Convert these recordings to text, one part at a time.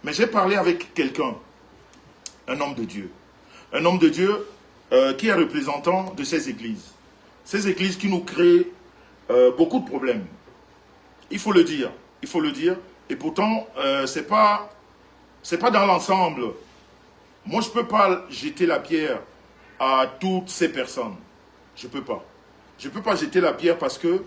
Mais j'ai parlé avec quelqu'un, un homme de Dieu. Un homme de Dieu qui est représentant de ces églises. Ces églises qui nous créent beaucoup de problèmes. Il faut le dire. Il faut le dire. Et pourtant, c'est pas dans l'ensemble. Moi, je ne peux pas jeter la pierre à toutes ces personnes. Je ne peux pas. Je ne peux pas jeter la pierre parce que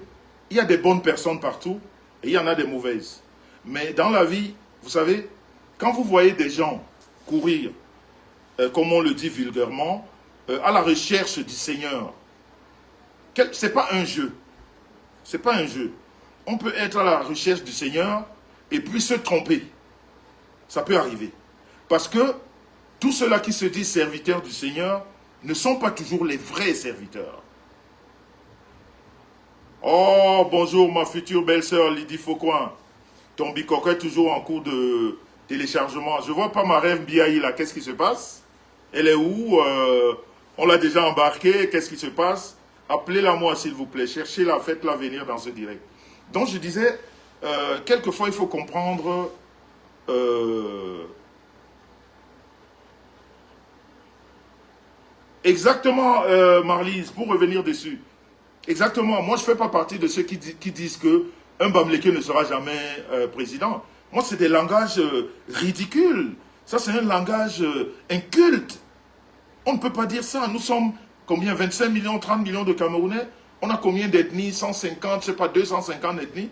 il y a des bonnes personnes partout et il y en a des mauvaises. Mais dans la vie, vous savez, quand vous voyez des gens courir, comme on le dit vulgairement, à la recherche du Seigneur, ce n'est pas un jeu. Ce n'est pas un jeu. On peut être à la recherche du Seigneur et puis se tromper. Ça peut arriver. Parce que tous ceux-là qui se disent serviteurs du Seigneur ne sont pas toujours les vrais serviteurs. Oh, bonjour ma future belle-sœur Lydie Faucoin. Ton bicoquet est toujours en cours de téléchargement. Je vois pas ma rêve Biaï là. Qu'est-ce qui se passe? Elle est où? On l'a déjà embarquée. Qu'est-ce qui se passe? Appelez-la moi s'il vous plaît. Cherchez-la, faites-la venir dans ce direct. Donc je disais, quelquefois il faut comprendre... Exactement, Marlise, pour revenir dessus. Exactement, moi je ne fais pas partie de ceux qui disent que un Bamileke ne sera jamais président. Moi c'est des langages ridicules. Ça c'est un langage inculte. On ne peut pas dire ça. Nous sommes combien? 25 millions, 30 millions de Camerounais. On a combien d'ethnies? 150, je ne sais pas, 250 ethnies.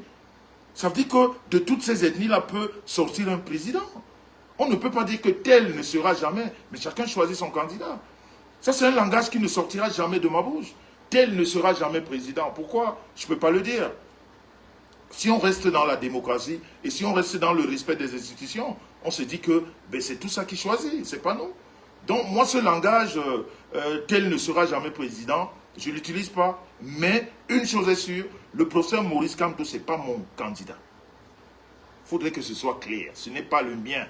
Ça veut dire que de toutes ces ethnies-là peut sortir un président. On ne peut pas dire que tel ne sera jamais, mais chacun choisit son candidat. Ça, c'est un langage qui ne sortira jamais de ma bouche. Tel ne sera jamais président. Pourquoi? Je ne peux pas le dire. Si on reste dans la démocratie et si on reste dans le respect des institutions, on se dit que ben, c'est tout ça qui choisit, c'est pas nous. Donc, moi, ce langage, tel ne sera jamais président, je ne l'utilise pas. Mais une chose est sûre, le professeur Maurice Kamto, ce n'est pas mon candidat. Il faudrait que ce soit clair. Ce n'est pas le mien.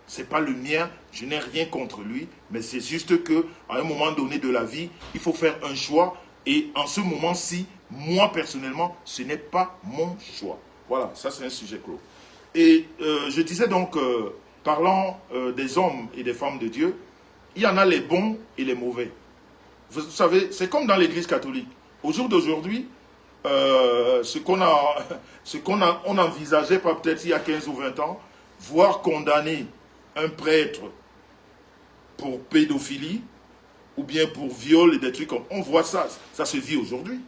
Ce n'est pas le mien, je n'ai rien contre lui, mais c'est juste qu'à un moment donné de la vie, il faut faire un choix. Et en ce moment-ci, moi personnellement, ce n'est pas mon choix. Voilà, ça c'est un sujet clos. Et je disais donc, parlant des hommes et des femmes de Dieu, il y en a les bons et les mauvais. Vous savez, c'est comme dans l'église catholique. Au jour d'aujourd'hui, ce qu'on n'envisageait pas peut-être il y a 15 ou 20 ans, voire condamner un prêtre pour pédophilie ou bien pour viol et des trucs comme... On voit ça, ça se vit aujourd'hui.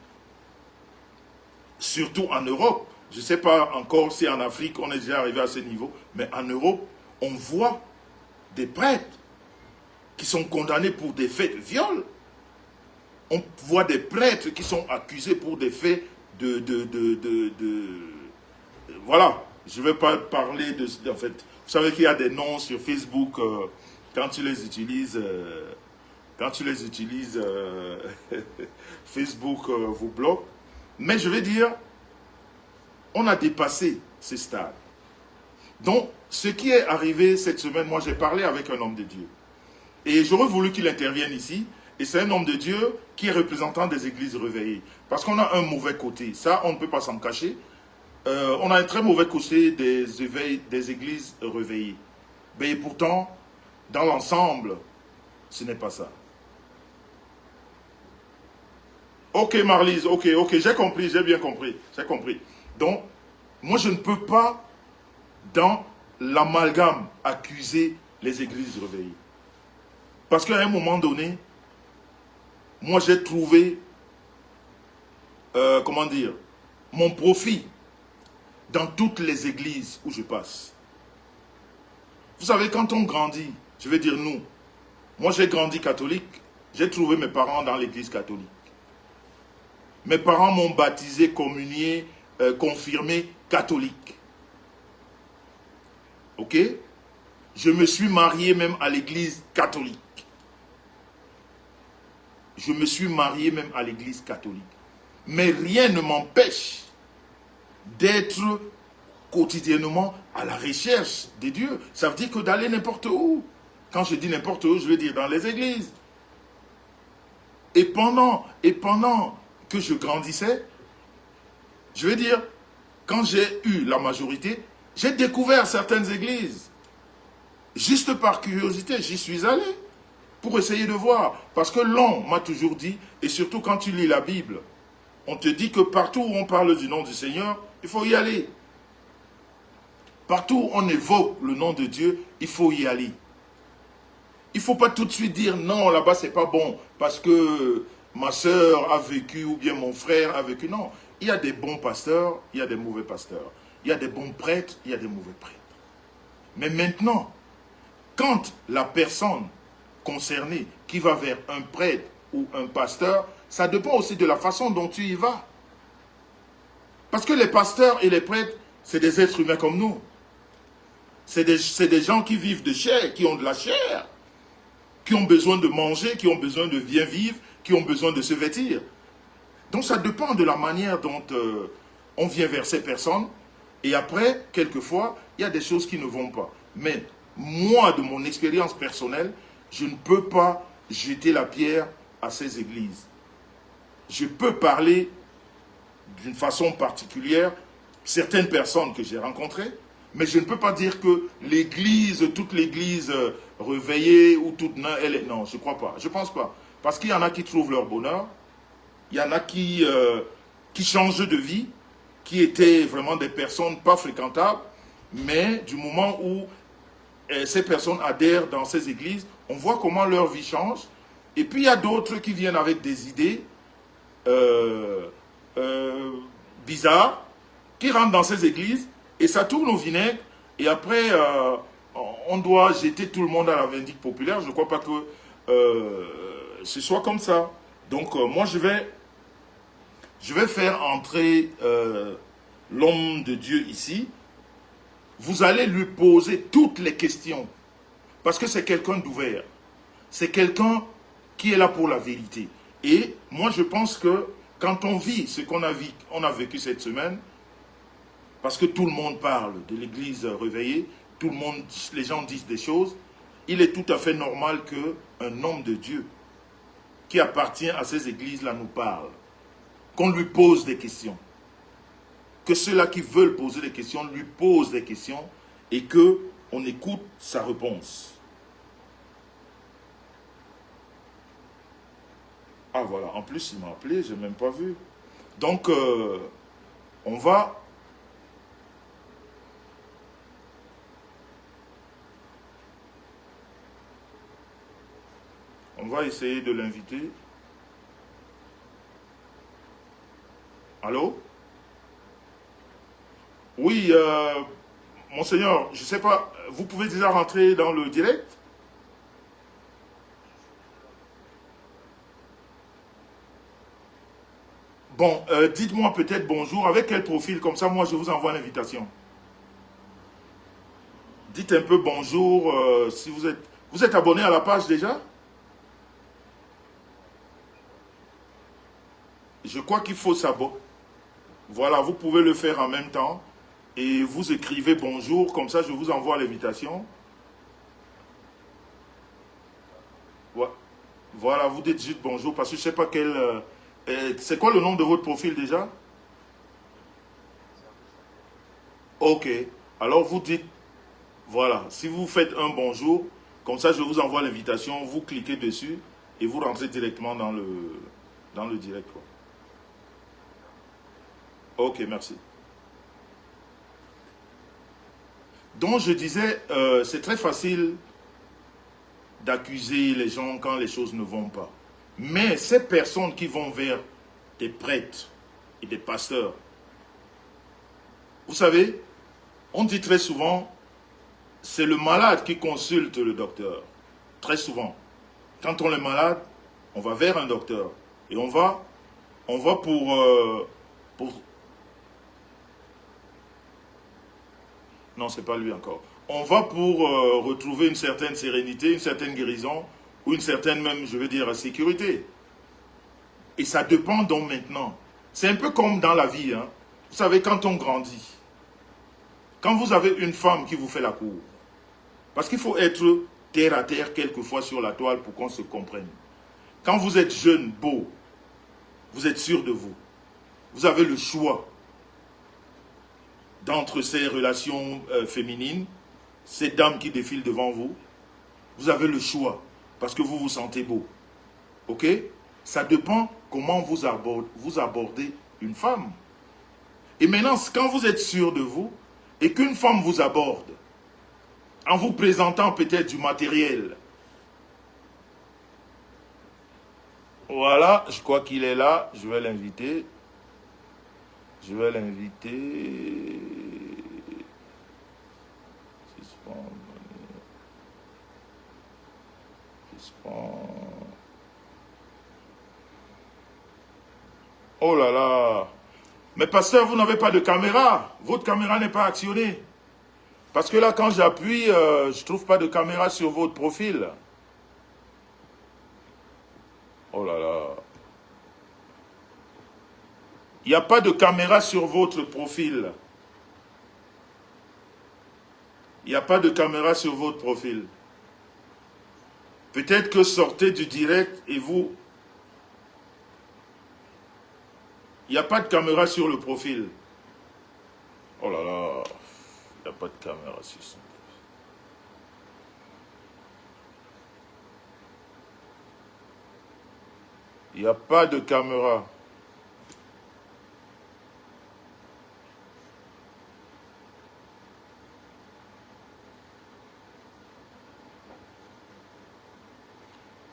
Surtout en Europe. Je ne sais pas encore si en Afrique on est déjà arrivé à ce niveau, mais en Europe, on voit des prêtres qui sont condamnés pour des faits de viol. On voit des prêtres qui sont accusés pour des faits voilà, je ne vais pas parler de... En fait, vous savez qu'il y a des noms sur Facebook, quand tu les utilises, Facebook vous bloque. Mais je vais dire, on a dépassé ce stade. Donc, ce qui est arrivé cette semaine, moi j'ai parlé avec un homme de Dieu. Et j'aurais voulu qu'il intervienne ici. Et c'est un homme de Dieu qui est représentant des églises réveillées. Parce qu'on a un mauvais côté. Ça, on ne peut pas s'en cacher. On a un très mauvais côté des églises réveillées. Mais pourtant, dans l'ensemble, ce n'est pas ça. Ok, Marlise, ok, j'ai compris, j'ai bien compris, j'ai compris. Donc, moi, je ne peux pas, dans l'amalgame, accuser les églises réveillées. Parce qu'à un moment donné, moi, j'ai trouvé, comment dire, mon profit dans toutes les églises où je passe. Vous savez, quand on grandit, je vais dire nous, moi j'ai grandi catholique, j'ai trouvé mes parents dans l'église catholique. Mes parents m'ont baptisé, communié, confirmé catholique. Ok? Je me suis marié même à l'église catholique. Je me suis marié même à l'église catholique. Mais rien ne m'empêche d'être quotidiennement à la recherche de Dieu. Ça veut dire que d'aller n'importe où. Quand je dis n'importe où, je veux dire dans les églises. Et pendant que je grandissais, je veux dire, quand j'ai eu la majorité, j'ai découvert certaines églises. Juste par curiosité, j'y suis allé pour essayer de voir. Parce que l'on m'a toujours dit, et surtout quand tu lis la Bible, on te dit que partout où on parle du nom du Seigneur, il faut y aller. Partout où on évoque le nom de Dieu, il faut y aller. Il ne faut pas tout de suite dire non, là-bas c'est pas bon, parce que ma soeur a vécu ou bien mon frère a vécu. Non, il y a des bons pasteurs, il y a des mauvais pasteurs. Il y a des bons prêtres, il y a des mauvais prêtres. Mais maintenant, quand la personne concernée qui va vers un prêtre ou un pasteur, ça dépend aussi de la façon dont tu y vas. Parce que les pasteurs et les prêtres, c'est des êtres humains comme nous. C'est des gens qui vivent de chair, qui ont de la chair, qui ont besoin de manger, qui ont besoin de bien vivre, qui ont besoin de se vêtir. Donc ça dépend de la manière dont on vient vers ces personnes. Et après, quelquefois, il y a des choses qui ne vont pas. Mais moi, de mon expérience personnelle, je ne peux pas jeter la pierre à ces églises. Je peux parler d'une façon particulière certaines personnes que j'ai rencontrées, mais je ne peux pas dire que l'église, toute l'église réveillée ou toute... Non, je ne crois pas. Je ne pense pas. Parce qu'il y en a qui trouvent leur bonheur, il y en a qui changent de vie, qui étaient vraiment des personnes pas fréquentables, mais du moment où ces personnes adhèrent dans ces églises, on voit comment leur vie change. Et puis il y a d'autres qui viennent avec des idées bizarres, qui rentrent dans ces églises, et ça tourne au vinaigre, et après, on doit jeter tout le monde à la vindicte populaire. Je ne crois pas que ce soit comme ça. Donc, moi, je vais faire entrer l'homme de Dieu ici. Vous allez lui poser toutes les questions, parce que c'est quelqu'un d'ouvert. C'est quelqu'un qui est là pour la vérité. Et moi, je pense que quand on vit ce qu'on a vécu cette semaine, parce que tout le monde parle de l'église réveillée, les gens disent des choses, il est tout à fait normal qu'un homme de Dieu qui appartient à ces églises-là nous parle, qu'on lui pose des questions, que ceux-là qui veulent poser des questions lui posent des questions et qu'on écoute sa réponse. Ah voilà, en plus il m'a appelé, je n'ai même pas vu. Donc, on va essayer de l'inviter. Allô? Oui, monseigneur, je ne sais pas, vous pouvez déjà rentrer dans le direct? Bon, dites-moi peut-être bonjour, avec quel profil, comme ça moi je vous envoie l'invitation. Dites un peu bonjour, si vous êtes abonné à la page déjà? Je crois qu'il faut s'abonner. Voilà, vous pouvez le faire en même temps. Et vous écrivez bonjour, comme ça je vous envoie l'invitation. Voilà, vous dites juste bonjour, parce que je ne sais pas quel... c'est quoi le nom de votre profil déjà? Ok, alors vous dites, voilà, si vous faites un bonjour, comme ça je vous envoie l'invitation, vous cliquez dessus et vous rentrez directement dans le direct, quoi. Ok, merci. Donc je disais, c'est très facile d'accuser les gens quand les choses ne vont pas. Mais ces personnes qui vont vers des prêtres et des pasteurs, vous savez, on dit très souvent, c'est le malade qui consulte le docteur. Très souvent. Quand on est malade, on va vers un docteur. Et on va pour... Non, c'est pas lui encore. On va pour retrouver une certaine sérénité, une certaine guérison, ou une certaine même, je veux dire, sécurité. Et ça dépend donc maintenant. C'est un peu comme dans la vie, hein. Vous savez, quand on grandit, quand vous avez une femme qui vous fait la cour, parce qu'il faut être terre à terre quelquefois sur la toile pour qu'on se comprenne. Quand vous êtes jeune, beau, vous êtes sûr de vous. Vous avez le choix d'entre ces relations féminines. ces dames qui défilent devant vous, vous avez le choix, parce que vous vous sentez beau. Ok? Ça dépend comment vous abordez une femme. Et maintenant, quand vous êtes sûr de vous, et qu'une femme vous aborde, en vous présentant peut-être du matériel. Voilà, je crois qu'il est là, je vais l'inviter. Je vais l'inviter. Oh là là. Mais pasteur, vous n'avez pas de caméra. Votre caméra n'est pas actionnée. Parce que là, quand j'appuie, je ne trouve pas de caméra sur votre profil. Oh là là. Il n'y a pas de caméra sur votre profil. Il n'y a pas de caméra sur votre profil. Peut-être que sortez du direct et vous... Il n'y a pas de caméra sur le profil. Oh là là. Il n'y a pas de caméra sur son profil. Il n'y a pas de caméra.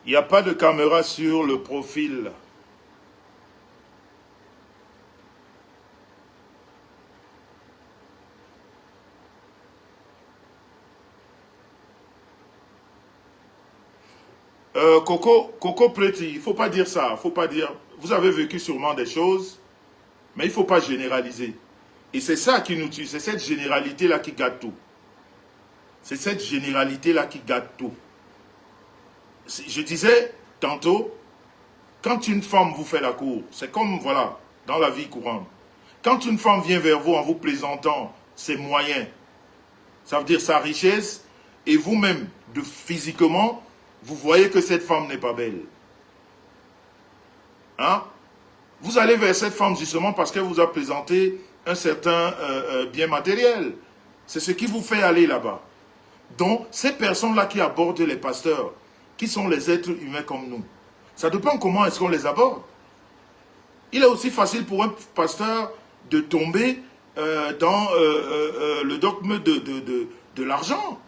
Il n'y a pas de caméra sur le profil. Coco Pretty, il ne faut pas dire ça. Il faut pas dire... Vous avez vécu sûrement des choses, mais il ne faut pas généraliser. Et c'est ça qui nous tue. C'est cette généralité-là qui gâte tout. C'est cette généralité-là qui gâte tout. Je disais tantôt, quand une femme vous fait la cour, c'est comme, voilà, dans la vie courante. Quand une femme vient vers vous en vous plaisantant ses moyens, ça veut dire sa richesse, et vous-même, physiquement, vous voyez que cette femme n'est pas belle. Hein? Vous allez vers cette femme justement parce qu'elle vous a présenté un certain bien matériel. C'est ce qui vous fait aller là-bas. Donc, ces personnes-là qui abordent les pasteurs, qui sont les êtres humains comme nous, ça dépend comment est-ce qu'on les aborde. Il est aussi facile pour un pasteur de tomber dans le dogme de l'argent.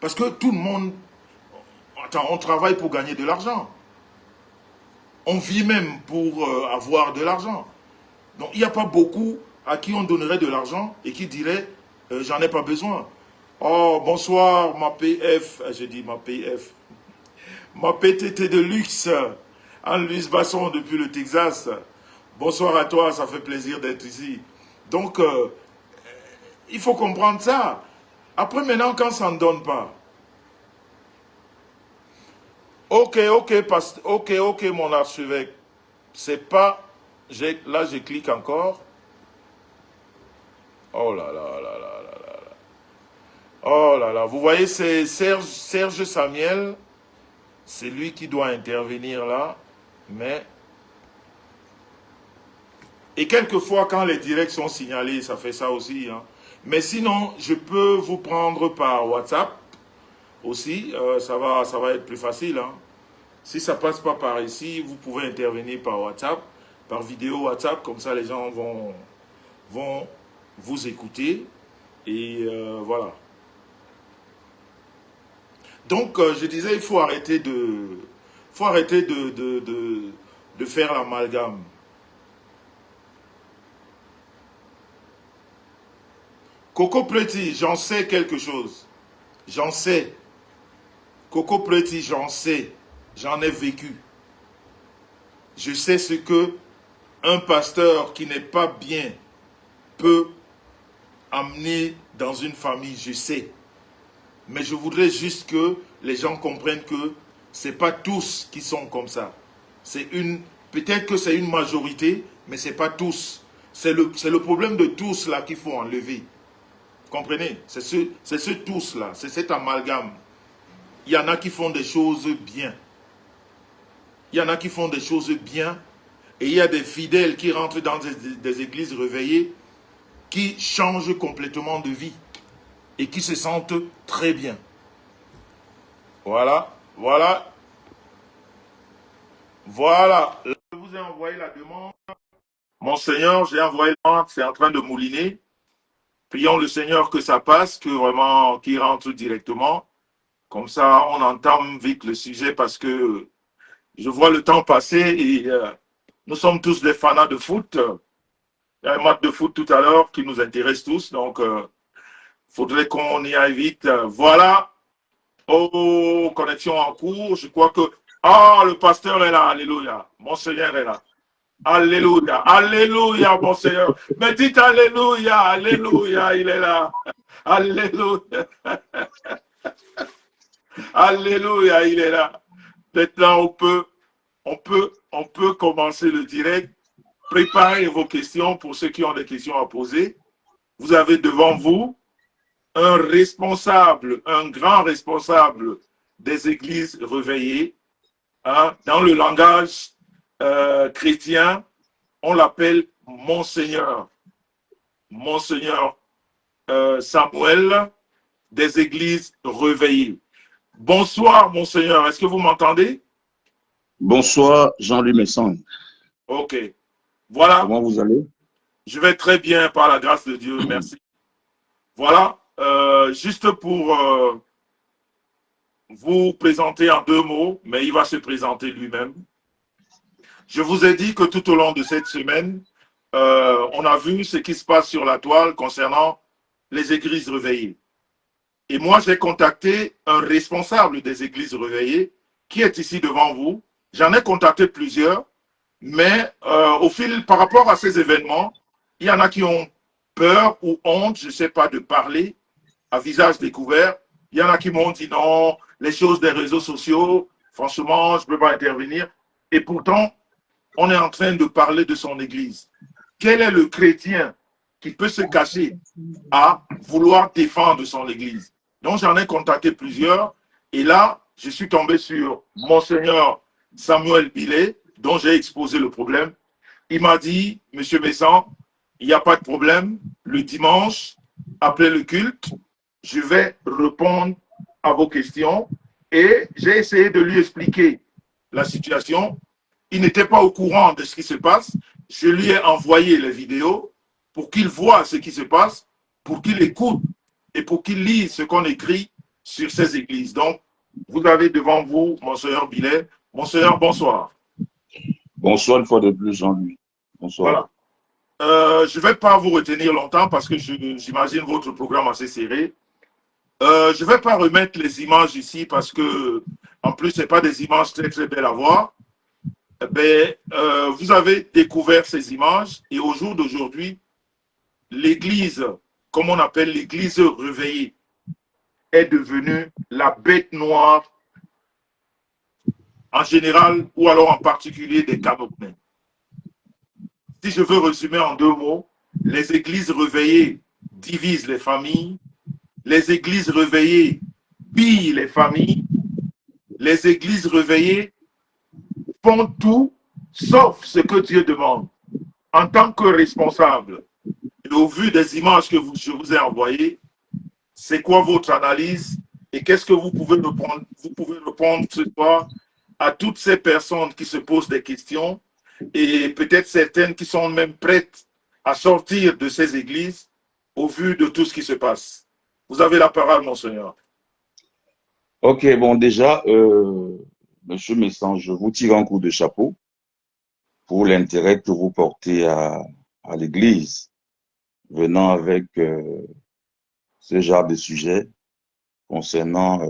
Parce que tout le monde... Attends, on travaille pour gagner de l'argent. On vit même pour avoir de l'argent. Donc, il n'y a pas beaucoup à qui on donnerait de l'argent et qui dirait j'en ai pas besoin. Oh, bonsoir, ma PF. Je dis ma PF. Ma PTT de luxe. Anne-Louise Basson depuis le Texas. Bonsoir à toi, ça fait plaisir d'être ici. Donc, il faut comprendre ça. Après, maintenant, quand ça ne donne pas. Ok, mon archevêque. C'est pas... Là, je clique encore. Oh là là là là là là là. Oh là là. Vous voyez, c'est Serge Samuel. C'est lui qui doit intervenir là. Mais... Et quelquefois, quand les directs sont signalés, ça fait ça aussi. Hein. Mais sinon, je peux vous prendre par WhatsApp aussi. Ça va être plus facile. Hein. Si ça ne passe pas par ici, vous pouvez intervenir par WhatsApp, par vidéo WhatsApp. Comme ça, les gens vont vous écouter. Et voilà. Donc, je disais, il faut arrêter de faire l'amalgame. Coco Pretty, j'en sais quelque chose. J'en sais. Coco Pretty, j'en sais. J'en ai vécu. Je sais ce que un pasteur qui n'est pas bien peut amener dans une famille. Je sais. Mais je voudrais juste que les gens comprennent que ce n'est pas tous qui sont comme ça. Peut-être que c'est une majorité, mais ce n'est pas tous. C'est le problème de tous là qu'il faut enlever. Comprenez? C'est ce tous-là, c'est cet amalgame. Il y en a qui font des choses bien. Il y en a qui font des choses bien. Et il y a des fidèles qui rentrent dans des églises réveillées qui changent complètement de vie. et qui se sentent très bien. Voilà, voilà, voilà. Là, je vous ai envoyé la demande. Monseigneur, j'ai envoyé la demande, c'est en train de mouliner. Prions le Seigneur que ça passe, que vraiment, qu'il rentre directement. Comme ça, on entame vite le sujet parce que je vois le temps passer et nous sommes tous des fanats de foot. Il y a un match de foot tout à l'heure qui nous intéresse tous, donc faudrait qu'on y aille vite. Voilà. Oh, connexion en cours. Je crois que... Ah, le pasteur est là. Alléluia. Monseigneur est là. Alléluia. Alléluia, Monseigneur. Mais dites Alléluia. Alléluia, il est là. Alléluia. Alléluia, il est là. Maintenant, on peut commencer le direct. Préparez vos questions pour ceux qui ont des questions à poser. Vous avez devant vous un responsable, un grand responsable des églises réveillées. Hein, dans le langage chrétien, on l'appelle Monseigneur. Monseigneur Samuel des églises réveillées. Bonsoir, Monseigneur. Est-ce que vous m'entendez? Bonsoir, Jean-Louis Messon. Ok. Voilà. Comment vous allez? Je vais très bien par la grâce de Dieu. Merci. Voilà. Juste pour vous présenter en 2 mots, mais il va se présenter lui-même. Je vous ai dit que tout au long de cette semaine, on a vu ce qui se passe sur la toile concernant les églises réveillées. Et moi, j'ai contacté un responsable des églises réveillées qui est ici devant vous. J'en ai contacté plusieurs, mais par rapport à ces événements, il y en a qui ont peur ou honte, je ne sais pas, de parler à visage découvert. Il y en a qui m'ont dit non, les choses des réseaux sociaux, franchement, je ne peux pas intervenir. Et pourtant, on est en train de parler de son église. Quel est le chrétien qui peut se cacher à vouloir défendre son église? Donc, j'en ai contacté plusieurs. Et là, je suis tombé sur Monseigneur Samuel Billet, dont j'ai exposé le problème. Il m'a dit, Monsieur Messan, il n'y a pas de problème. Le dimanche, après le culte, je vais répondre à vos questions. Et j'ai essayé de lui expliquer la situation. Il n'était pas au courant de ce qui se passe. Je lui ai envoyé les vidéos pour qu'il voit ce qui se passe, pour qu'il écoute et pour qu'il lise ce qu'on écrit sur ces églises. Donc, vous avez devant vous Monseigneur Billet. Monseigneur, bonsoir. Bonsoir une fois de plus, Jean-Louis. Bonsoir. Voilà. Je ne vais pas vous retenir longtemps parce que j'imagine votre programme assez serré. Je ne vais pas remettre les images ici parce que, en plus, ce n'est pas des images très, très belles à voir. Ben, vous avez découvert ces images et au jour d'aujourd'hui, l'église, comme on appelle l'église réveillée, est devenue la bête noire en général ou alors en particulier des Camerounais. Si je veux résumer en 2 mots, les églises réveillées divisent les familles, les églises réveillées pillent les familles, les églises réveillées font tout sauf ce que Dieu demande. En tant que responsable, et au vu des images que je vous ai envoyées, c'est quoi votre analyse et qu'est-ce que vous pouvez répondre ce soir à toutes ces personnes qui se posent des questions et peut-être certaines qui sont même prêtes à sortir de ces églises au vu de tout ce qui se passe. Vous avez la parole, Monseigneur. Ok, bon, déjà, Monsieur Messan, je vous tire un coup de chapeau pour l'intérêt que vous portez à l'Église, venant avec ce genre de sujet concernant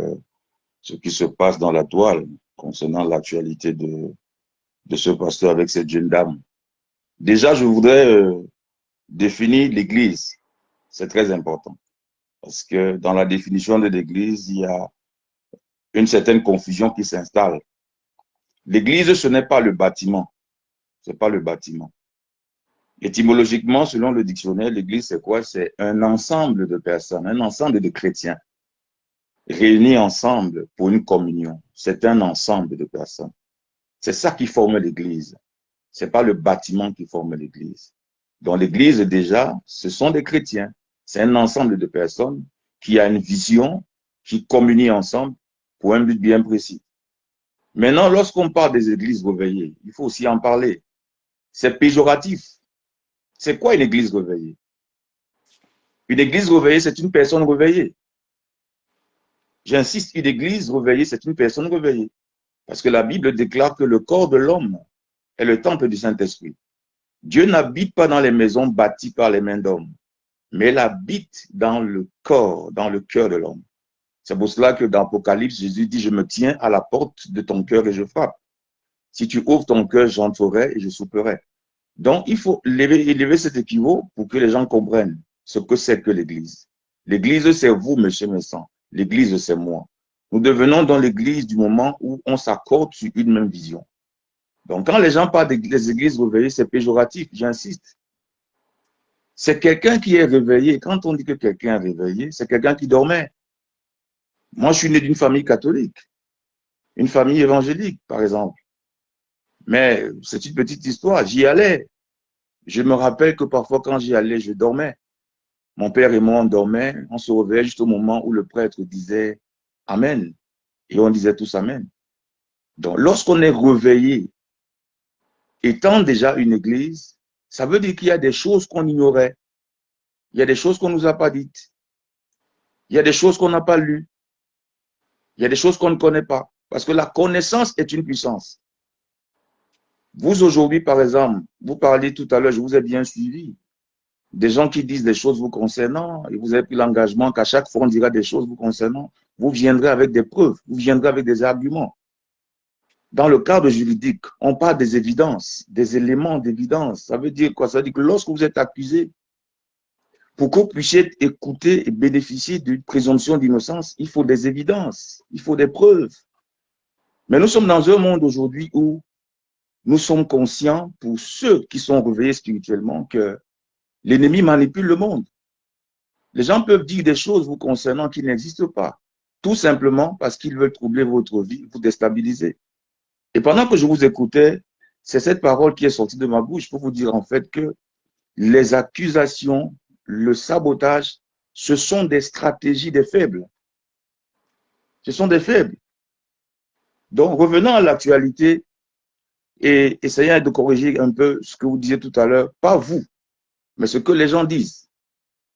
ce qui se passe dans la toile, concernant l'actualité de ce pasteur avec cette jeune dame. Déjà, je voudrais définir l'Église. C'est très important. Parce que dans la définition de l'Église, il y a une certaine confusion qui s'installe. L'Église, ce n'est pas le bâtiment. C'est pas le bâtiment. Étymologiquement, selon le dictionnaire, l'Église, c'est quoi? C'est un ensemble de personnes, un ensemble de chrétiens réunis ensemble pour une communion. C'est un ensemble de personnes. C'est ça qui forme l'Église. C'est pas le bâtiment qui forme l'Église. Dans l'Église, déjà, ce sont des chrétiens. C'est un ensemble de personnes qui a une vision, qui communient ensemble pour un but bien précis. Maintenant, lorsqu'on parle des églises réveillées, il faut aussi en parler. C'est péjoratif. C'est quoi une église réveillée? Une église réveillée, c'est une personne réveillée. J'insiste, une église réveillée, c'est une personne réveillée. Parce que la Bible déclare que le corps de l'homme est le temple du Saint-Esprit. Dieu n'habite pas dans les maisons bâties par les mains d'hommes, mais il habite dans le corps, dans le cœur de l'homme. C'est pour cela que dans l'Apocalypse, Jésus dit, je me tiens à la porte de ton cœur et je frappe. Si tu ouvres ton cœur, j'entrerai et je souperai. Donc, il faut élever cet équivoque pour que les gens comprennent ce que c'est que l'Église. L'Église, c'est vous, monsieur Messan. L'Église, c'est moi. Nous devenons dans l'Église du moment où on s'accorde sur une même vision. Donc, quand les gens parlent des églises réveillées, c'est péjoratif, j'insiste. C'est quelqu'un qui est réveillé. Quand on dit que quelqu'un est réveillé, c'est quelqu'un qui dormait. Moi, je suis né d'une famille catholique, une famille évangélique, par exemple. Mais c'est une petite histoire. J'y allais. Je me rappelle que parfois, quand j'y allais, je dormais. Mon père et moi, on dormait. On se réveillait juste au moment où le prêtre disait Amen. Et on disait tous Amen. Donc, lorsqu'on est réveillé, étant déjà une église, ça veut dire qu'il y a des choses qu'on ignorait. Il y a des choses qu'on ne nous a pas dites. Il y a des choses qu'on n'a pas lues. Il y a des choses qu'on ne connaît pas. Parce que la connaissance est une puissance. Vous, aujourd'hui, par exemple, vous parliez tout à l'heure, je vous ai bien suivi. Des gens qui disent des choses vous concernant, et vous avez pris l'engagement qu'à chaque fois on dira des choses vous concernant, vous viendrez avec des preuves, vous viendrez avec des arguments. Dans le cadre juridique, on parle des évidences, des éléments d'évidence. Ça veut dire quoi? Ça veut dire que lorsque vous êtes accusé, pour que vous puissiez écouter et bénéficier d'une présomption d'innocence, il faut des évidences, il faut des preuves. Mais nous sommes dans un monde aujourd'hui où nous sommes conscients, pour ceux qui sont réveillés spirituellement, que l'ennemi manipule le monde. Les gens peuvent dire des choses vous concernant qui n'existent pas, tout simplement parce qu'ils veulent troubler votre vie, vous déstabiliser. Et pendant que je vous écoutais, c'est cette parole qui est sortie de ma bouche pour vous dire en fait que les accusations, le sabotage, ce sont des stratégies des faibles. Ce sont des faibles. Donc, revenons à l'actualité et essayons de corriger un peu ce que vous disiez tout à l'heure, pas vous, mais ce que les gens disent.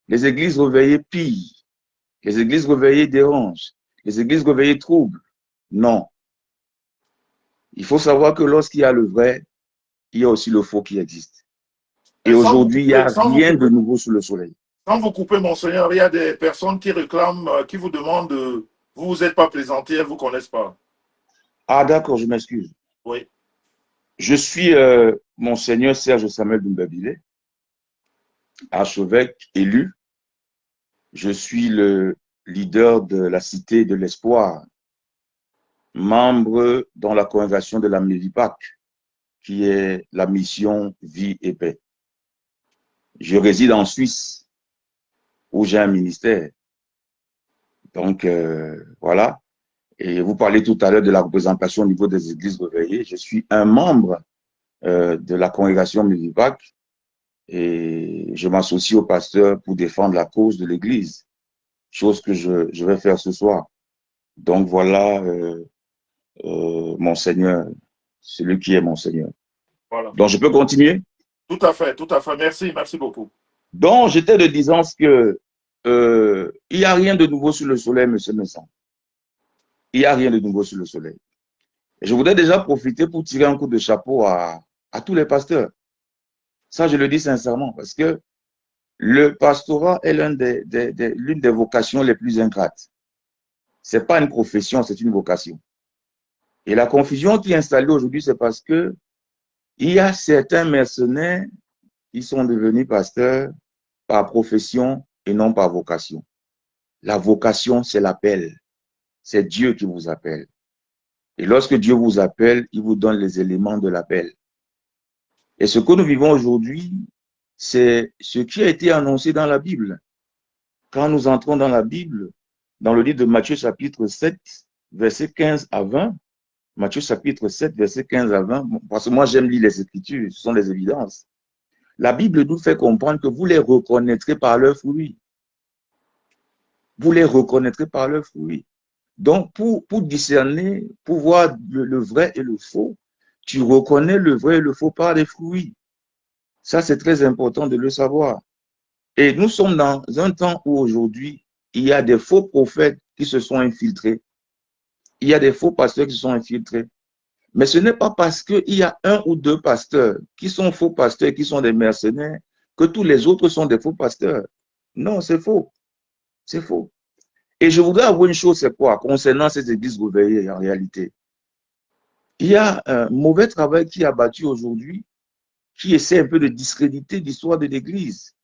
Les églises réveillées pillent, les églises réveillées dérangent, les églises réveillées troublent. Non. Il faut savoir que lorsqu'il y a le vrai, il y a aussi le faux qui existe. Et aujourd'hui, il n'y a rien de nouveau sous le soleil. Sans vous couper, monseigneur, il y a des personnes qui réclament, qui vous demandent, vous ne vous êtes pas présenté, elles ne vous connaissent pas. Ah d'accord, je m'excuse. Oui. Je suis monseigneur Serge Samuel Doumbabile, archevêque élu. Je suis le leader de la Cité de l'Espoir, membre dans la congrégation de la Mévipac, qui est la mission Vie et Paix. Je réside en Suisse, où j'ai un ministère. Donc, voilà. Et vous parlez tout à l'heure de la représentation au niveau des églises réveillées. Je suis un membre de la congrégation Mévipac et je m'associe au pasteur pour défendre la cause de l'église, chose que je vais faire ce soir. Donc, voilà, Monseigneur, celui qui est Monseigneur. Voilà. Donc, je peux continuer? Tout à fait, tout à fait. Merci, merci beaucoup. Donc, j'étais de disant que il n'y a rien de nouveau sur le soleil, monsieur Messan. Il n'y a rien de nouveau sur le soleil. Et je voudrais déjà profiter pour tirer un coup de chapeau à tous les pasteurs. Ça, je le dis sincèrement, parce que le pastorat est l'une des vocations les plus ingrates. Ce n'est pas une profession, c'est une vocation. Et la confusion qui est installée aujourd'hui, c'est parce que il y a certains mercenaires qui sont devenus pasteurs par profession et non par vocation. La vocation, c'est l'appel. C'est Dieu qui vous appelle. Et lorsque Dieu vous appelle, il vous donne les éléments de l'appel. Et ce que nous vivons aujourd'hui, c'est ce qui a été annoncé dans la Bible. Quand nous entrons dans la Bible, dans le livre de Matthieu chapitre 7, verset 15 à 20, Matthieu chapitre 7, verset 15 à 20, parce que moi j'aime lire les Écritures, ce sont des évidences. La Bible nous fait comprendre que vous les reconnaîtrez par leurs fruits. Vous les reconnaîtrez par leurs fruits. Donc, pour discerner, pour voir le vrai et le faux, tu reconnais le vrai et le faux par les fruits. Ça, c'est très important de le savoir. Et nous sommes dans un temps où aujourd'hui, il y a des faux prophètes qui se sont infiltrés. Il y a des faux pasteurs qui se sont infiltrés. Mais ce n'est pas parce qu'il y a un ou deux pasteurs qui sont faux pasteurs, qui sont des mercenaires, que tous les autres sont des faux pasteurs. Non, c'est faux. C'est faux. Et je voudrais avouer une chose, c'est quoi? Concernant ces églises réveillées, en réalité. Il y a un mauvais travail qui est abattu aujourd'hui, qui essaie un peu de discréditer l'histoire de l'église.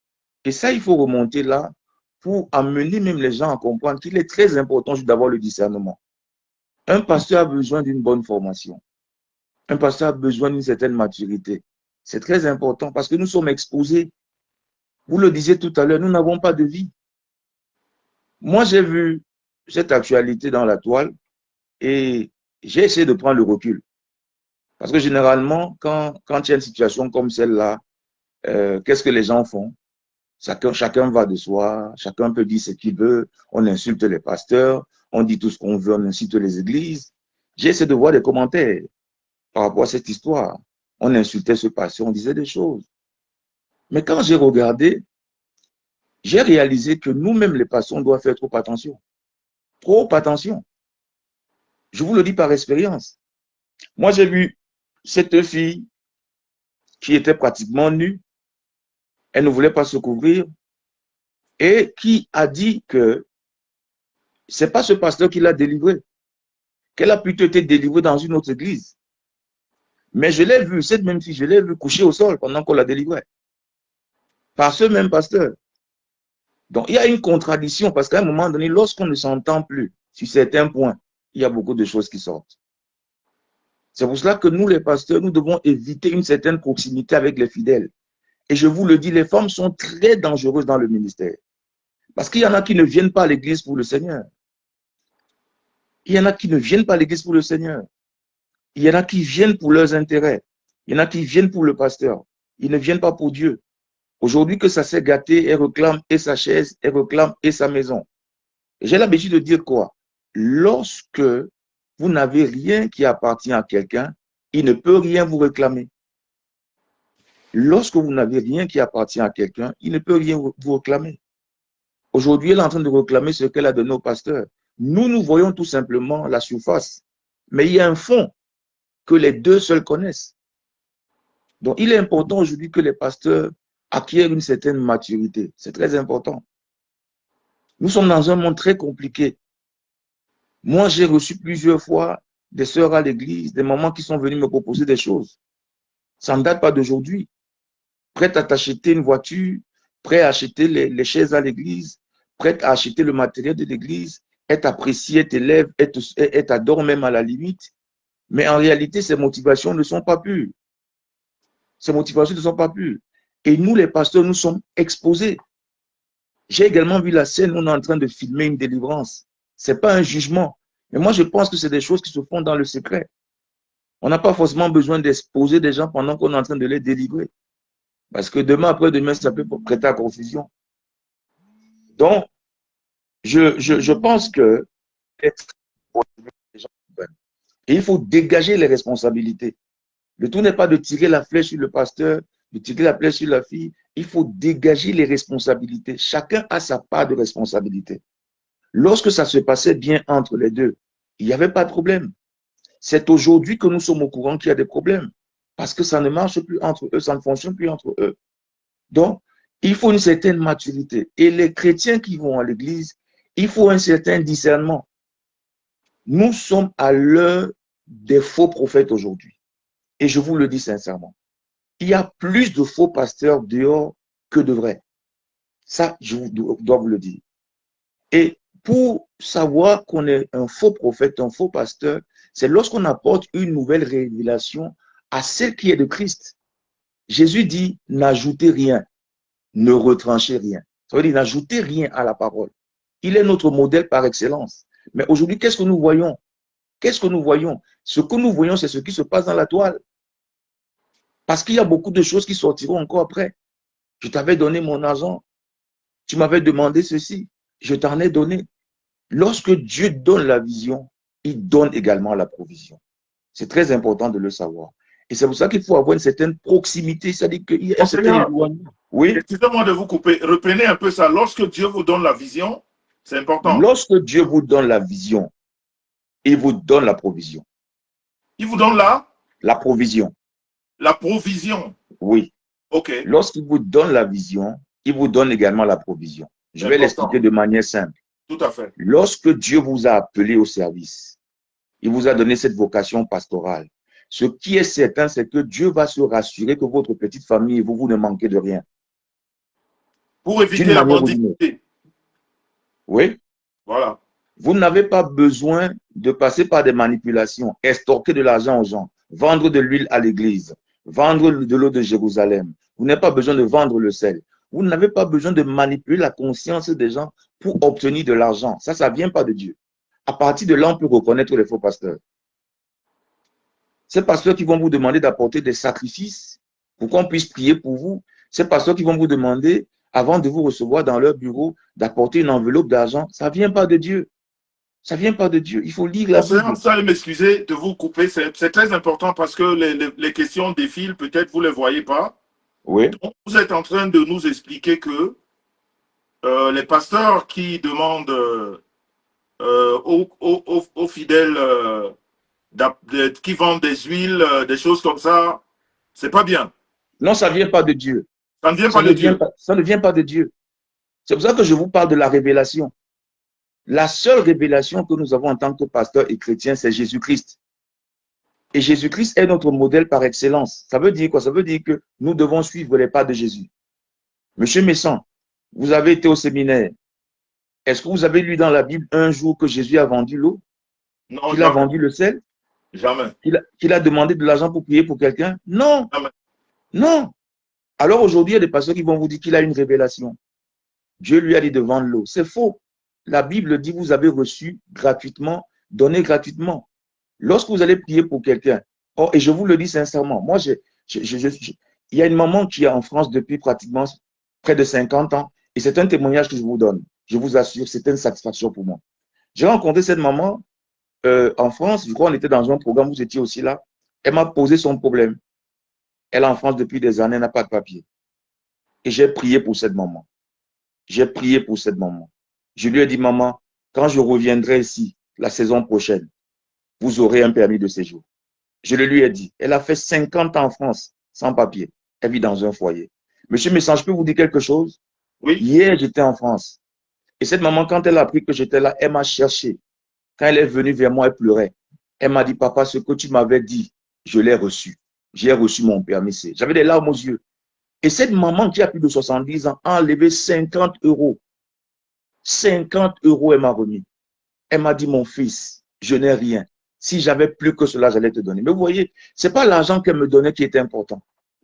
Et ça, il faut remonter là pour amener même les gens à comprendre qu'il est très important d'avoir le discernement. Un pasteur a besoin d'une bonne formation. Un pasteur a besoin d'une certaine maturité. C'est très important parce que nous sommes exposés. Vous le disiez tout à l'heure, nous n'avons pas de vie. Moi, j'ai vu cette actualité dans la toile et j'ai essayé de prendre le recul. Parce que généralement, quand il y a une situation comme celle-là, qu'est-ce que les gens font? Chacun va de soi, chacun peut dire ce qu'il veut, on insulte les pasteurs, on dit tout ce qu'on veut, on insulte les églises. J'ai essayé de voir des commentaires par rapport à cette histoire. On insultait ce pasteur, on disait des choses. Mais quand j'ai regardé, j'ai réalisé que nous-mêmes, les pasteurs, on doit faire trop attention. Trop attention. Je vous le dis par expérience. Moi, j'ai vu cette fille qui était pratiquement nue. Elle ne voulait pas se couvrir et qui a dit que c'est pas ce pasteur qui l'a délivrée, qu'elle a plutôt été délivrée dans une autre église. Mais je l'ai vue, cette même fille, je l'ai vue coucher au sol pendant qu'on la délivrait. Par ce même pasteur. Donc, il y a une contradiction parce qu'à un moment donné, lorsqu'on ne s'entend plus sur certains points, il y a beaucoup de choses qui sortent. C'est pour cela que nous, les pasteurs, nous devons éviter une certaine proximité avec les fidèles. Et je vous le dis, les femmes sont très dangereuses dans le ministère. Parce qu'il y en a qui ne viennent pas à l'église pour le Seigneur. Il y en a qui ne viennent pas à l'église pour le Seigneur. Il y en a qui viennent pour leurs intérêts. Il y en a qui viennent pour le pasteur. Ils ne viennent pas pour Dieu. Aujourd'hui que ça s'est gâté, elle réclame et sa chaise, elle réclame et sa maison. J'ai l'habitude de dire quoi? Lorsque vous n'avez rien qui appartient à quelqu'un, il ne peut rien vous réclamer. Lorsque vous n'avez rien qui appartient à quelqu'un, il ne peut rien vous réclamer. Aujourd'hui, elle est en train de réclamer ce qu'elle a donné au pasteur. Nous voyons tout simplement la surface. Mais il y a un fond que les deux seuls connaissent. Donc, il est important aujourd'hui que les pasteurs acquièrent une certaine maturité. C'est très important. Nous sommes dans un monde très compliqué. Moi, j'ai reçu plusieurs fois des sœurs à l'église, des mamans qui sont venues me proposer des choses. Ça ne date pas d'aujourd'hui. Prête à t'acheter une voiture, prêt à acheter les chaises à l'église, prête à acheter le matériel de l'église, elle t'apprécie, elle t'élève, elle t'adore même à la limite. Mais en réalité, ces motivations ne sont pas pures. Ces motivations ne sont pas pures. Et nous, les pasteurs, nous sommes exposés. J'ai également vu la scène où on est en train de filmer une délivrance. Ce n'est pas un jugement. Mais moi, je pense que c'est des choses qui se font dans le secret. On n'a pas forcément besoin d'exposer des gens pendant qu'on est en train de les délivrer. Parce que demain, après-demain, ça peut prêter à confusion. Donc, je pense que et il faut dégager les responsabilités. Le tout n'est pas de tirer la flèche sur le pasteur, de tirer la flèche sur la fille. Il faut dégager les responsabilités. Chacun a sa part de responsabilité. Lorsque ça se passait bien entre les deux, il n'y avait pas de problème. C'est aujourd'hui que nous sommes au courant qu'il y a des problèmes. Parce que ça ne marche plus entre eux, ça ne fonctionne plus entre eux. Donc, il faut une certaine maturité. Et les chrétiens qui vont à l'église, il faut un certain discernement. Nous sommes à l'heure des faux prophètes aujourd'hui. Et je vous le dis sincèrement. Il y a plus de faux pasteurs dehors que de vrais. Ça, je dois vous le dire. Et pour savoir qu'on est un faux prophète, un faux pasteur, c'est lorsqu'on apporte une nouvelle révélation à celle qui est de Christ. Jésus dit, n'ajoutez rien, ne retranchez rien. Ça veut dire, n'ajoutez rien à la parole. Il est notre modèle par excellence. Mais aujourd'hui, qu'est-ce que nous voyons? Qu'est-ce que nous voyons? Ce que nous voyons, c'est ce qui se passe dans la toile. Parce qu'il y a beaucoup de choses qui sortiront encore après. Je t'avais donné mon argent. Tu m'avais demandé ceci. je t'en ai donné. Lorsque Dieu donne la vision, il donne également la provision. C'est très important de le savoir. Et c'est pour ça qu'il faut avoir une certaine proximité, c'est-à-dire qu'il y a un certain Monseigneur, éloignement. Oui. excusez-moi de vous couper. Reprenez un peu ça. Lorsque Dieu vous donne la vision, c'est important. Lorsque Dieu vous donne la vision, il vous donne la provision. Il vous donne La provision, la provision. oui. OK, Lorsqu'il vous donne la vision, il vous donne également la provision. Je c'est vais l'expliquer important. de manière simple. Tout à fait. Lorsque Dieu vous a appelé au service, il vous a donné cette vocation pastorale. Ce qui est certain, c'est que Dieu va se rassurer que votre petite famille, vous ne manquez de rien. Pour D'une éviter la manière ou d'une autre. mendicité. Oui. Voilà. Vous n'avez pas besoin de passer par des manipulations, extorquer de l'argent aux gens, vendre de l'huile à l'église, vendre de l'eau de Jérusalem. Vous n'avez pas besoin de vendre le sel. Vous n'avez pas besoin de manipuler la conscience des gens pour obtenir de l'argent. Ça ne vient pas de Dieu. À partir de là, on peut reconnaître les faux pasteurs. Ces pasteurs qui vont vous demander d'apporter des sacrifices pour qu'on puisse prier pour vous. Ces pasteurs qui vont vous demander, avant de vous recevoir dans leur bureau, d'apporter une enveloppe d'argent. Ça ne vient pas de Dieu. Ça ne vient pas de Dieu. Il faut lire la Monseigneur, Bible. vous allez m'excuser de vous couper. C'est très important parce que les questions défilent. Peut-être vous ne les voyez pas. Oui. Donc, vous êtes en train de nous expliquer que les pasteurs qui demandent aux fidèles qui vendent des huiles, des choses comme ça, c'est pas bien. Non, ça ne vient pas de Dieu. Ça ne vient pas de Dieu. Ça ne vient pas de Dieu. C'est pour ça que je vous parle de la révélation. La seule révélation que nous avons en tant que pasteurs et chrétiens, c'est Jésus-Christ. Et Jésus-Christ est notre modèle par excellence. Ça veut dire quoi? Ça veut dire que nous devons suivre les pas de Jésus. Monsieur Messon, vous avez été au séminaire. Est-ce que vous avez lu dans la Bible un jour que Jésus a vendu l'eau? Non, Qu'il a jamais. vendu le sel? Jamais. Qu'il a demandé de l'argent pour prier pour quelqu'un? Non. Jamais. Non. Alors aujourd'hui, il y a des pasteurs qui vont vous dire qu'il a une révélation. Dieu lui a dit de vendre l'eau. C'est faux. La Bible dit vous avez reçu gratuitement, donné gratuitement. Lorsque vous allez prier pour quelqu'un, oh, et je vous le dis sincèrement, moi, il y a une maman qui est en France depuis pratiquement près de 50 ans, et c'est un témoignage que je vous donne. Je vous assure, c'était une satisfaction pour moi. J'ai rencontré cette maman en France, je crois qu'on était dans un programme, vous étiez aussi là. Elle m'a posé son problème. Elle est en France depuis des années, elle n'a pas de papier. Et j'ai prié pour cette maman. J'ai prié pour cette maman. Je lui ai dit, maman, quand je reviendrai ici la saison prochaine, vous aurez un permis de séjour. Je le lui ai dit. Elle a fait 50 ans en France, sans papier. Elle vit dans un foyer. Monsieur Messan, je peux vous dire quelque chose? Oui. Hier, j'étais en France. Et cette maman, quand elle a appris que j'étais là, elle m'a cherché. Quand elle est venue vers moi, elle pleurait. Elle m'a dit, papa, ce que tu m'avais dit, je l'ai reçu. J'ai reçu mon permis C. J'avais des larmes aux yeux. Et cette maman qui a plus de 70 ans a enlevé 50 euros. 50 euros, elle m'a remis. Elle m'a dit, mon fils, je n'ai rien. Si j'avais plus que cela, j'allais te donner. Mais vous voyez, ce n'est pas l'argent qu'elle me donnait qui était important.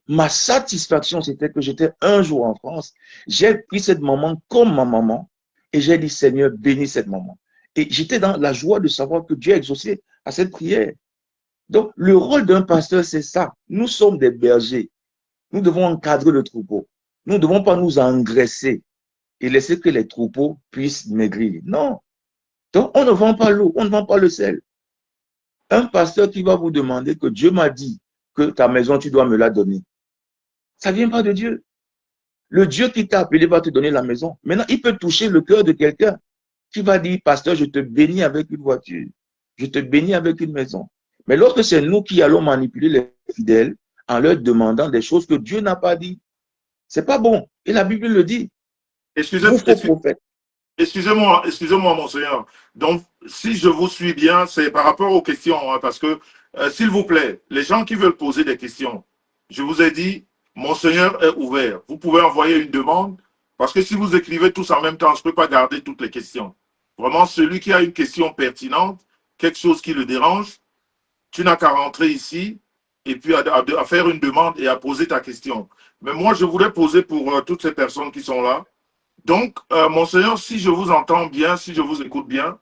Ma satisfaction, c'était que j'étais un jour en France. J'ai pris cette maman comme ma maman et j'ai dit, Seigneur, bénis cette maman. Et j'étais dans la joie de savoir que Dieu a exaucé à cette prière. Donc, le rôle d'un pasteur, c'est ça. Nous sommes des bergers. Nous devons encadrer le troupeau. Nous ne devons pas nous engraisser et laisser que les troupeaux puissent maigrir. Non. Donc, on ne vend pas l'eau, on ne vend pas le sel. Un pasteur qui va vous demander que Dieu m'a dit que ta maison, tu dois me la donner. Ça ne vient pas de Dieu. Le Dieu qui t'a appelé va te donner la maison. Maintenant, il peut toucher le cœur de quelqu'un qui va dire, pasteur, je te bénis avec une voiture. Je te bénis avec une maison. Mais lorsque c'est nous qui allons manipuler les fidèles en leur demandant des choses que Dieu n'a pas dit, c'est pas bon. Et la Bible le dit. Vous, faux prophètes. Excusez-moi, monseigneur. Donc, si je vous suis bien, c'est par rapport aux questions, hein, parce que, s'il vous plaît, les gens qui veulent poser des questions, je vous ai dit, monseigneur est ouvert. Vous pouvez envoyer une demande, parce que si vous écrivez tous en même temps, je ne peux pas garder toutes les questions. Vraiment, celui qui a une question pertinente, quelque chose qui le dérange, tu n'as qu'à rentrer ici et puis à faire une demande et à poser ta question. Mais moi, je voudrais poser pour toutes ces personnes qui sont là. Donc, monseigneur, si je vous entends bien, si je vous écoute bien,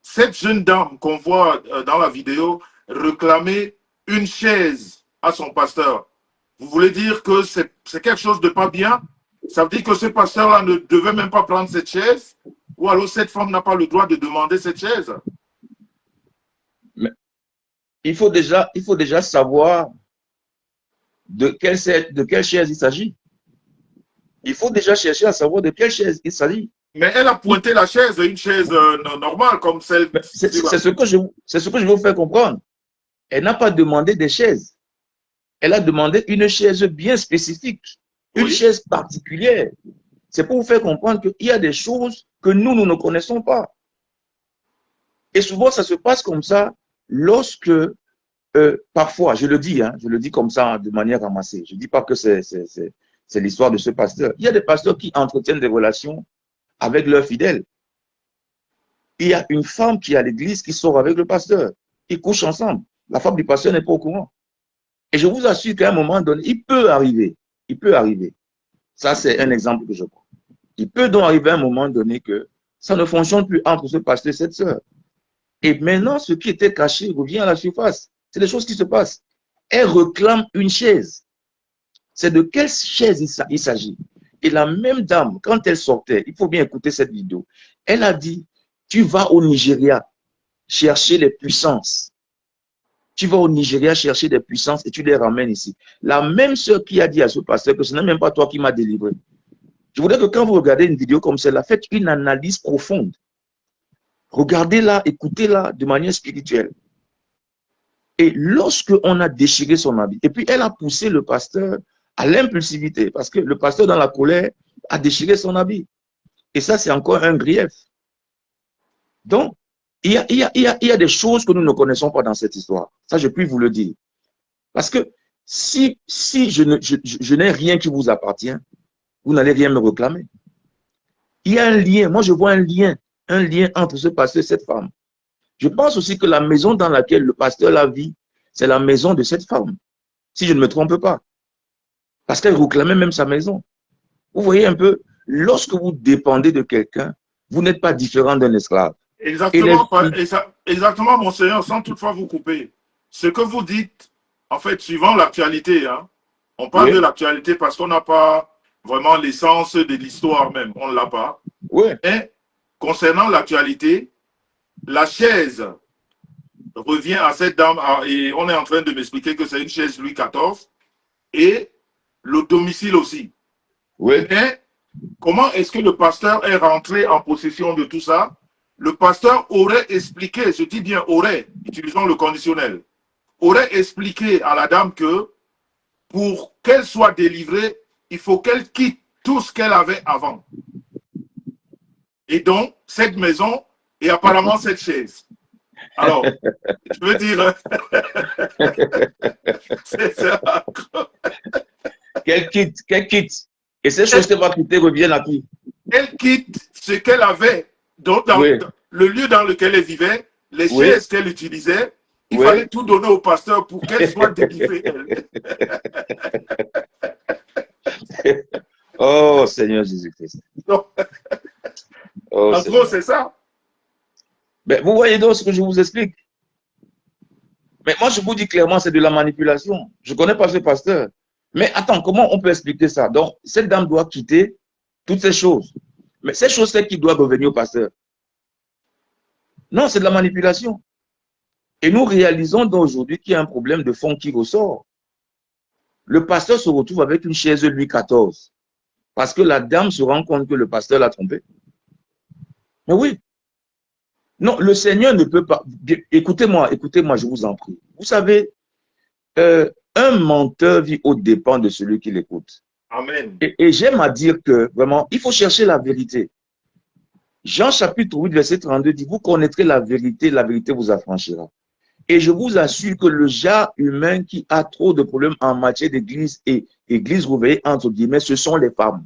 cette jeune dame qu'on voit dans la vidéo réclamer une chaise à son pasteur, vous voulez dire que c'est quelque chose de pas bien? Ça veut dire que ce pasteur-là ne devait même pas prendre cette chaise? Ou alors cette femme n'a pas le droit de demander cette chaise. Mais il faut déjà savoir de quelle chaise il s'agit. Il faut déjà chercher à savoir de quelle chaise il s'agit. Mais elle a pointé la chaise, une chaise normale comme celle. C'est ce que je veux vous faire comprendre. Elle n'a pas demandé des chaises. Elle a demandé une chaise bien spécifique, une Oui. chaise particulière. C'est pour vous faire comprendre qu'il y a des choses que nous ne connaissons pas. Et souvent, ça se passe comme ça lorsque, parfois, je le dis comme ça de manière ramassée. Je ne dis pas que c'est l'histoire de ce pasteur. Il y a des pasteurs qui entretiennent des relations avec leurs fidèles. Il y a une femme qui est à l'église qui sort avec le pasteur. Ils couchent ensemble. La femme du pasteur n'est pas au courant. Et je vous assure qu'à un moment donné, il peut arriver. Ça, c'est un exemple que je prends. Il peut donc arriver à un moment donné que ça ne fonctionne plus entre ce pasteur et cette sœur. Et maintenant, ce qui était caché revient à la surface. C'est des choses qui se passent. Elle réclame une chaise. C'est de quelle chaise il s'agit? Et la même dame, quand elle sortait, il faut bien écouter cette vidéo, elle a dit, tu vas au Nigeria chercher les puissances. Tu vas au Nigeria chercher des puissances et tu les ramènes ici. La même sœur qui a dit à ce pasteur que ce n'est même pas toi qui m'as délivré. Je voudrais que quand vous regardez une vidéo comme celle-là, faites une analyse profonde. Regardez-la, écoutez-la de manière spirituelle. Et lorsque on a déchiré son habit, et puis elle a poussé le pasteur à l'impulsivité, parce que le pasteur dans la colère a déchiré son habit. Et ça, c'est encore un grief. Donc, il y a des choses que nous ne connaissons pas dans cette histoire. Ça, je puis vous le dire. Parce que si je n'ai rien qui vous appartient, vous n'allez rien me réclamer. Il y a un lien, moi je vois un lien entre ce pasteur et cette femme. Je pense aussi que la maison dans laquelle le pasteur la vit, c'est la maison de cette femme, si je ne me trompe pas. Parce qu'elle réclamait même sa maison. Vous voyez un peu, lorsque vous dépendez de quelqu'un, vous n'êtes pas différent d'un esclave. Exactement, exactement, mon Seigneur, sans toutefois vous couper. Ce que vous dites, en fait, suivant l'actualité, hein, on parle Oui. de l'actualité parce qu'on n'a pas vraiment l'essence de l'histoire même, on ne l'a pas. Oui. Mais concernant l'actualité, la chaise revient à cette dame, et on est en train de m'expliquer que c'est une chaise Louis XIV, et le domicile aussi. Oui. Mais comment est-ce que le pasteur est rentré en possession de tout ça? Le pasteur aurait expliqué, je dis bien aurait, utilisons le conditionnel, aurait expliqué à la dame que pour qu'elle soit délivrée, il faut qu'elle quitte tout ce qu'elle avait avant. Et donc, cette maison et apparemment cette chaise. Alors, je veux dire, c'est ça. Qu'elle quitte. Et ces choses qu'elle va quitter reviennent à qui? Elle quitte ce qu'elle avait. Donc, dans le lieu dans lequel elle vivait, les chaises qu'elle utilisait, il fallait tout donner au pasteur pour qu'elle soit délivrée. Oh, Seigneur Jésus-Christ. En gros, c'est ça. Mais vous voyez donc ce que je vous explique. Mais moi, je vous dis clairement, c'est de la manipulation. Je ne connais pas ce pasteur. Mais attends, comment on peut expliquer ça? Donc, cette dame doit quitter toutes ces choses. Mais ces choses, c'est qui doivent revenir au pasteur. Non, c'est de la manipulation. Et nous réalisons aujourd'hui qu'il y a un problème de fond qui ressort. Le pasteur se retrouve avec une chaise Louis XIV. Parce que la dame se rend compte que le pasteur l'a trompé. Mais oui. Non, le Seigneur ne peut pas. Écoutez-moi, je vous en prie. Vous savez, un menteur vit aux dépens de celui qui l'écoute. Amen. Et j'aime à dire que, vraiment, il faut chercher la vérité. Jean chapitre 8, verset 32 dit, vous connaîtrez la vérité vous affranchira. Et je vous assure que le genre humain qui a trop de problèmes en matière d'église et église réveillée, entre guillemets, ce sont les femmes.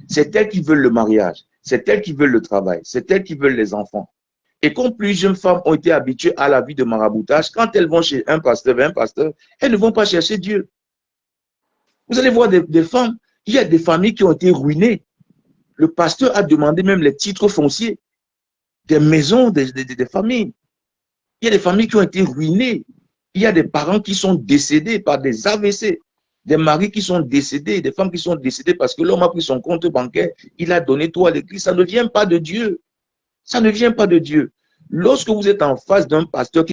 C'est elles qui veulent le mariage, c'est elles qui veulent le travail, c'est elles qui veulent les enfants. Et comme plusieurs femmes ont été habituées à la vie de maraboutage, quand elles vont chez un pasteur, elles ne vont pas chercher Dieu. Vous allez voir des femmes, il y a des familles qui ont été ruinées. Le pasteur a demandé même les titres fonciers, des maisons, des familles. Il y a des familles qui ont été ruinées. Il y a des parents qui sont décédés par des AVC. des maris qui sont décédés, des femmes qui sont décédées parce que l'homme a pris son compte bancaire, il a donné tout à l'église. Ça ne vient pas de Dieu. Ça ne vient pas de Dieu. Lorsque vous êtes en face d'un pasteur